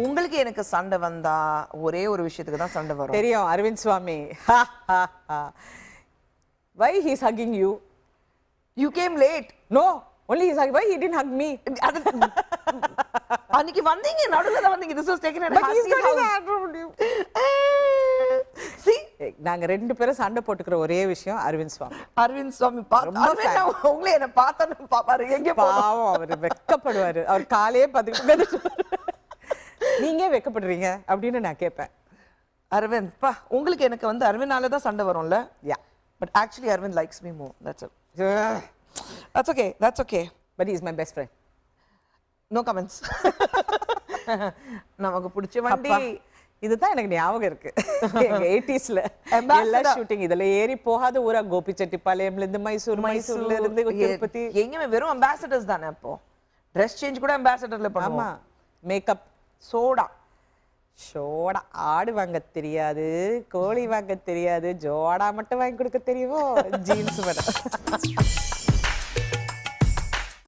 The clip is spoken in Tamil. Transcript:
உங்களுக்கு எனக்கு சண்டை வந்தா ஒரே ஒரு விஷயத்துக்கு தான் சண்டை வரும். தெரியும் அரவிந்த் சுவாமி. Why he's hugging you? You came late. No, only he's hugging. Why he didn't hug me? அன்னைக்கு வந்தீங்க, நடுவுல தான் வந்தீங்க. This was taken at Hasi's house. See, நாங்க ரெண்டு பேரும் சண்டை போட்டுக்கிற ஒரே விஷயம் அரவிந்த் சுவாமி. அரவிந்த் சுவாமி உங்களை என்ன பார்த்தா பாப்பாரு, எங்க பாவம் அவர் வெக்கப்படுவாரு. அவர் காலையே பார்த்துக்கிட்டு நீங்க வெக்கப்படுறீங்க அப்படின்னு நான் கேட்பேன். அரவிந்த் பா, உங்களுக்கு எனக்கு வந்து அரவிந்தால தான் சண்டை வரும்ல. Yeah, but actually Arvind likes me more. That's it. That's okay. That's okay. But he is my best friend. No comments. நமக்கு பிடிச்ச வண்டி இதுதான் எனக்கு ஞாபகம் இருக்கு. எங்க 80sல எல்லா ஷூட்டிங் இதுல ஏறி போகாத ஊரா கோபிச்செட்டிப்பாளையம்ல இருந்து மைசூர்ல இருந்து திருப்பதி எங்கேயுமே வெறும் அம்பாசடர்ஸ் தானே. அப்போ ட்ரெஸ் சேஞ்ச் கூட அம்பாசடர்ல பண்ணுவோம். ஆமா, மேக்கப், சோடா ஆடு வாங்க தெரியாது, கோழி வாங்க தெரியாது, ஜோடா மட்டும் வாங்கி கொடுக்க தெரியுமோ, ஜீன்ஸ் மேடம்.